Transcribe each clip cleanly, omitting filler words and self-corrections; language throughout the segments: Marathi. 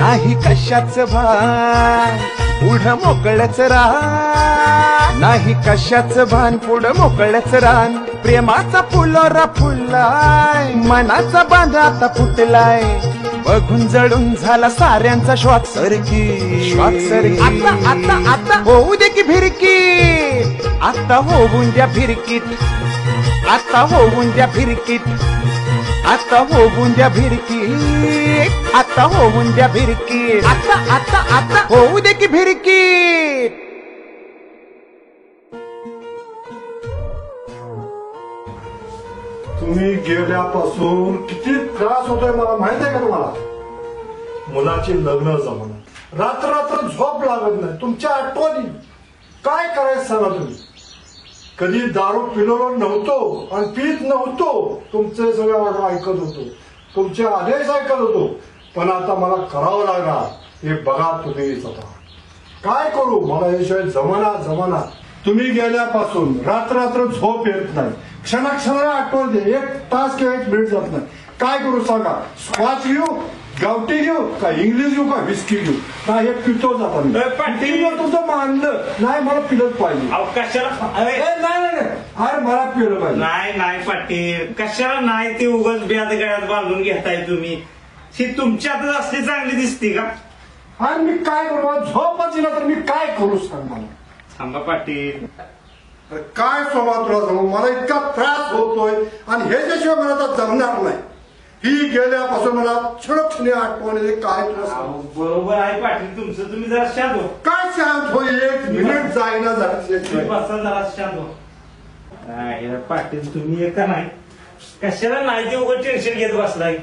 नाही कशाच भान पुढं मोकळच रान, नाही कशाच भान पुढं मोकळच रान. प्रेमाचा फुलोरा फुललाय, मनाचा बांध आता फुटलाय, बघून जळून झाला साऱ्यांचा श्वास सरकी श्वास सरकी. आता आता आता होऊ दे की फिरकी, आता होऊन द्या फिरकीत, आता होऊन द्या फिरकीत, आता होऊन द्या फिरकीत, आता होऊन द्या फिरकीत, आता आता आता होऊ दे की फिरकीत. तुम्ही गेल्यापासून किती त्रास होतोय मला माहित आहे का तुम्हाला? मुलाची लग्न जमणार, रात्र रात्र झोप लागत नाही, तुमच्या आठवणी. काय करायचं सांगा तुम्ही? कधी दारू पिलो नव्हतो आणि पीत नव्हतो, तुमचे सगळे ऑर्डर ऐकत होतो, तुमचे आदेश ऐकत होतो, पण आता मला करावं लागणार. हे बघा तुम्हीच आता काय करू, मला याशिवाय जमाना. तुम्ही गेल्यापासून रात्र रात्र झोप येत नाही, क्षणाक्षणाला आठवण दे, 1 तास किंवा 1 मिनिट जात नाही. काय करू सांगा? स्कॉच घेऊ, गावठी घेऊ का, इंग्लिश घेऊ का, विस्की घेऊ का? हे पितो जातात. तुमचं मानलं नाही, मला पिलंच पाहिजे. नाही अरे मला पिलं पाहिजे. नाही पाटील, कशाला नाही ते उगाच ब्याद गळ्यात बांधून घेताय तुम्ही. ही तुमच्या हातात असली चांगली दिसते का? आणि मी काय करू? झोपच येईल तर मी काय करू सांग मला? थांबा पाटील, काय स्वभाव तुला सांगू, मला इतका त्रास होतोय आणि ह्याच्याशिवाय मला आता जमणार नाही. ही गेल्यापासून मला क्षणक्षणी आठवण येते. काय तुला सांगू? बरोबर आहे पाटील तुमचं, तुम्ही जरा शांत हो. काय शांत हो, 1 मिनिट जाईना जरा शांत हो. पाटील तुम्ही का नाही, कशाला नाही ते उघड टेन्शन घेत बसलाय.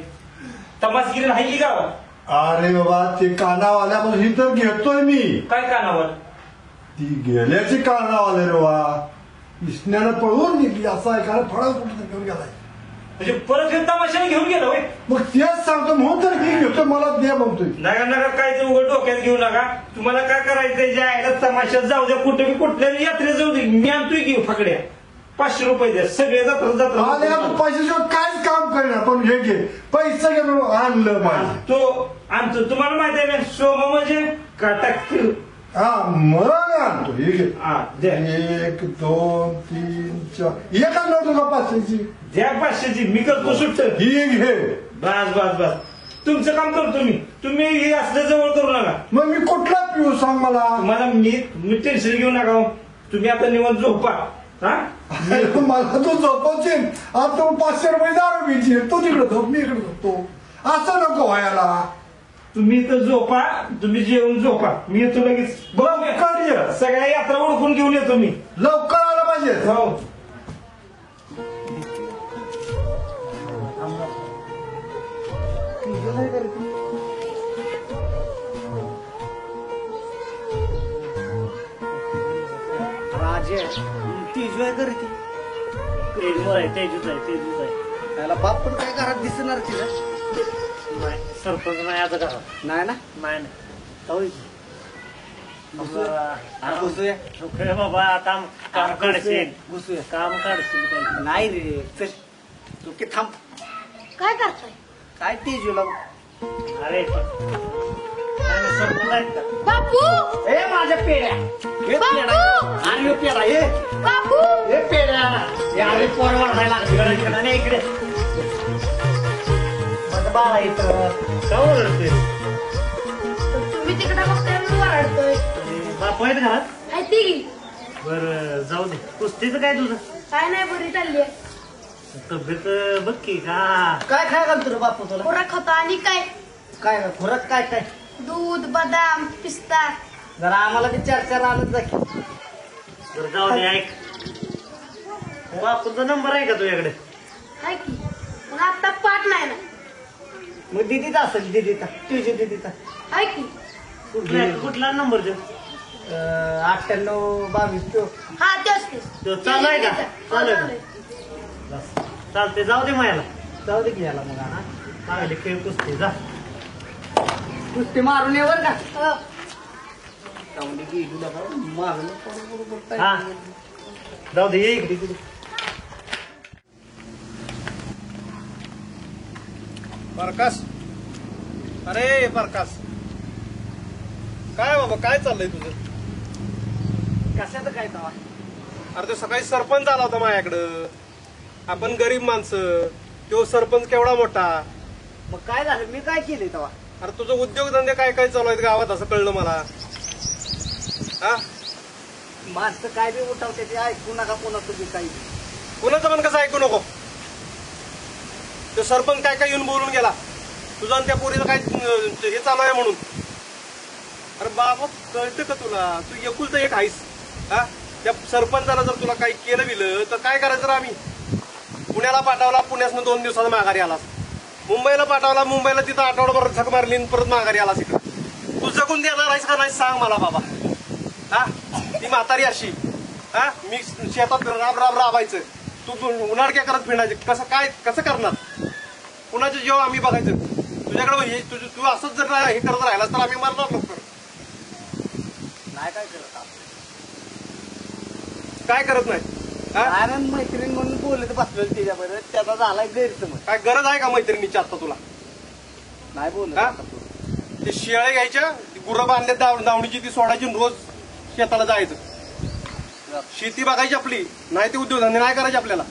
तमासगिरी नाही की गावात? अरे बाबा, ते कानावाल्यापासून तर घेतोय मी. काय कानावर? ती गेल्याची कानावाले रे वा, इसण्यानं पळवून निघली असं ऐकायला फळा कुठं घेऊन गेलाय. म्हणजे परत हे तमाशाने घेऊन गेला होय? मग तेच सांगतो म्हणून तर मी घेतो, मला दे म्हणतोय. नका काय ते उघड डोक्यात घेऊ नका. तुम्हाला काय करायचंय, ज्या आयला तमाशात जाऊ द्या, कुठे मी कुठल्याही यात्रेत जाऊ दे, मी आणतोय की फकड्या. 500 रुपये द्या, सगळे जातात. पैशाशिवाय काहीच काम करेना, पण हे घे पैसे घेऊन आणलं पाहिजे. तो आणतो. तुम्हाला माहित आहे ना, शोभा म्हणजे काटक. हा मग आणतो. हे घे. 1 2 3 4 एका नव्हतं का 500ची? द्या 500ची, मी करतो सुट्ट. ही घे. बस तुमचं काम करतो मी. तुम्ही हे असलं जवळ करू नका. मग मी कुठला पिऊ सांग मला? मी टेन्शन घेऊ नका. तुम्ही आता निवांत झोपा. मला तू झोपवशील, आता तू 500 रुपये दारू पिची, तू तिकडे झोप, मी इकडे झोपतो. असं नको व्हायला. तुम्ही तर झोपा, तुम्ही जेवून झोपा, मी येतो लगेच. लवकर ये. सगळ्या यात्रा ओळखून घेऊन येतो मी. लवकर आलं पाहिजे. हो. तेजू आहे करते. तेजूच आहे. त्याला बाप पण काय घरात दिसणार तिला? नाही, सरपंच नाही आता घरात. नाही ना? नाही घुसूया बाबा, आता काम काढशील. घुसूया. काम काढशील. नाही रे, चल तू की थांब. काय करताय? काय तेजूला? अरे सरपंच आहेत का? बापू ए माझ्या पेड्या, हे पेडा, आणि हे पेडा, हे बापू हे पेड्या, हे अरे पोर वाढायला लागले इकडे. माझं बाळा इथं का ओरडते? तुम्ही तिकडे बघताय मी ओरडतोय. बापू आहेत घरात? आहे ती बर जाऊ दे. कुस्तीचं काय तुझं? काय नाही, बरी चालली आहे. तब्येत बघ की का? काय खाय घालतो रे बापू तुला? खुराक होता आणि काय काय खुराक काय काय? दूध, बदाम, पिस्ता. जरा आम्हाला ते 4 आणत जा की. बरं जाऊ दे. ऐक, बापूचा नंबर आहे का तुझ्याकडे? आहे की, मग आता पाठ नाही ना. मग दिदीचा असेल, दिदीचा, तुझी दिदीचा आहे की. कुठला नंबर देऊ? 98 22 तो. हा तेच तो चालू आहे का? चालू आहे. चालते, जाऊ दे मायाला. जाऊ दे की याला मग. हा चांगले खेळ कुस्ती. जा कुस्ती मारून ये बर का? हो. हा जाऊ दे. ये इकडे. प्रकाश, अरे प्रकाश, काय बाबा काय चाललंय तुझं? कशाचं काय तवा? अरे तो सकाळी सरपंच आला होता माझ्याकडं. आपण गरीब माणसं, तो सरपंच केवढा मोठा. मग काय झालं? मी काय केले तवा? अरे तुझं उद्योगधंदे काय काय चालू आहेत गावात असं कळलं मला. हा माणसं काय बी उठावते ते ऐकू नका पुन्हा तुम्ही काही. कुणाचं पण कसं ऐकू नको. तो सरपंच काय काय येऊन बोलून गेला तुझं आणि त्या पोरीचं काय हे चालू आहे म्हणून. अरे बाबा कळतं का तुला? तू एकुलतं एक आहेस. हा त्या सरपंचाला जर तुला काही केलं बिलं तर काय करायचं रे आम्ही? पुण्याला पाठवला, पुण्यातनं 2 दिवसात माघारी आलास. मुंबईला पाठवला, मुंबईला तिथं आठवडाभर झक मारली आणि परत माघारी आलास इकडं. तू जगून देणार आहेस का नाही सांग मला बाबा. हा ती म्हातारी अशी. हा मी शेतात राबायचं, तू उन्हाळक्या करत फिरायचे. कसं करणार? कुणाचं जेव आम्ही बघायचं? तुझ्याकडे तू असंच जर हे करत राहिलास तर आम्ही मरणार लवकर. नाही काय करत आपण. काय करत नाही? हा? कारण मैत्रीण म्हणून बोलत बसलो त्याच्याबरोबर, त्याचा झालाय गैरसमज. काय गरज आहे का मैत्रिणीची आता तुला? नाही बोलत हा? आता तू. ते शेळे घ्यायच्या, गुरं बांधले दावणीची ती सोडायची आणि रोज शेताला जायचं. शेती बघायची आपली, नाही ते उद्योगधंदे नाही करायचे आपल्याला.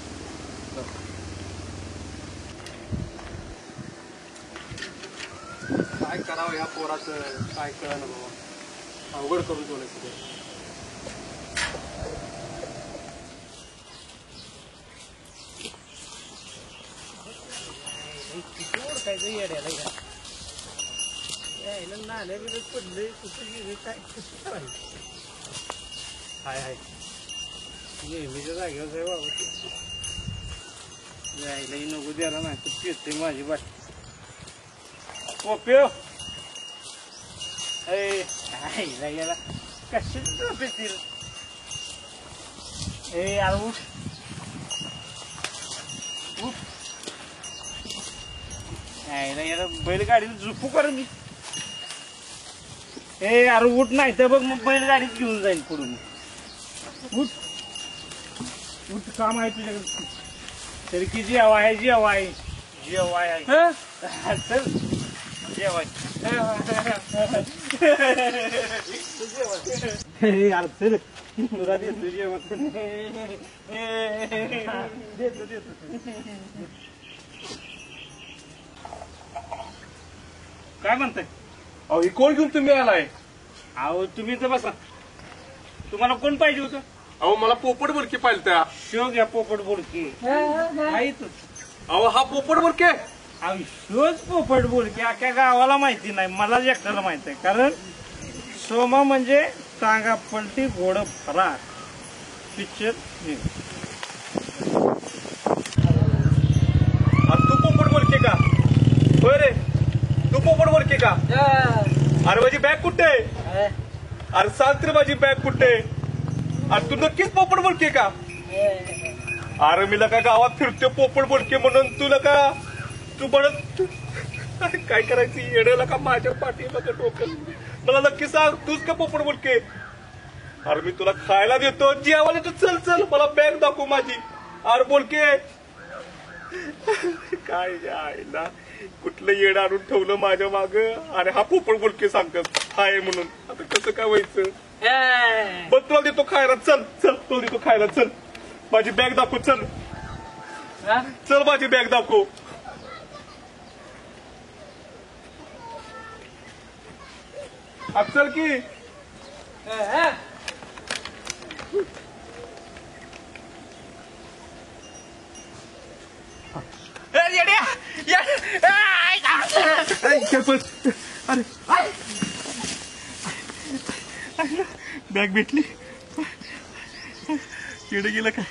काय करावं या पोराचं काय कळलं बाबा. अवघड करून ठेवलंय सगळं. नाल्या बिलत पडले कुठं गेले काय हाय नेहमीच्या जागेवर आहे बाबा. यायलाही नको द्यायला नाही तर पिते माझी बाट. पोप्यो गेला कशाची पेतील. ए यार उठ उठ. याला बैलगाडीला झोपू कर मी. ए यार उठ नाही तर बघ मग बैलगाडीच घेऊन जाईल पुढून. उठ उठ काम आहे तुझ्याकडे. तरी की जेवाय आहे जेवाय जेवाय आहे चल जेवाय. यार चल तुला देतो जेवण. देतो देतो. काय म्हणताय? अहो ही कोण घेऊन तुम्ही आलाय? अहो तुम्ही तर बसा. तुम्हाला कोण पाहिजे होतं? अहो मला पोपट बोलके पाहिलं त्या. शो घ्या पोपट बोलके. अहो हा पोपट बोलके. शोच पोपट बोलके अख्ख्या गावाला माहिती नाही, मला एकट्याला माहित आहे. कारण सोमा म्हणजे टांगा पलटी घोड फरार पिक्चर. तू पोपट बोलके का? होय रे तू पोपट बोलके का? अरे माझी बॅग कुठे? अरे सांग रे माझी बॅग कुठे? अरे तू नक्कीच पोपट बोलके का? अरे मी लका गावात फिरतो पोपट बोलके म्हणून. तुला का तू म्हणत काय करायची येण्याला का माझ्या पाठीला का डोकं? मला नक्की सांग तूच का पोपट बोलके? अरे मी तुला खायला देतो जेवायला तू चल चल मला बॅग दाखव माझी. अरे बोलके काय आईला कुठलं येड आणून ठेवलं माझ्या माग. अरे हा पोपट बोलके सांगतात हाय म्हणून. आता कसं काय व्हायचं? बघ तुला देतो खायला. चल चल तुला देतो खायला. चल माझी बॅग दाखव. चल चल माझी बॅग दाखव. चल की. अरे बॅग भेटली. येडे गेलं काय?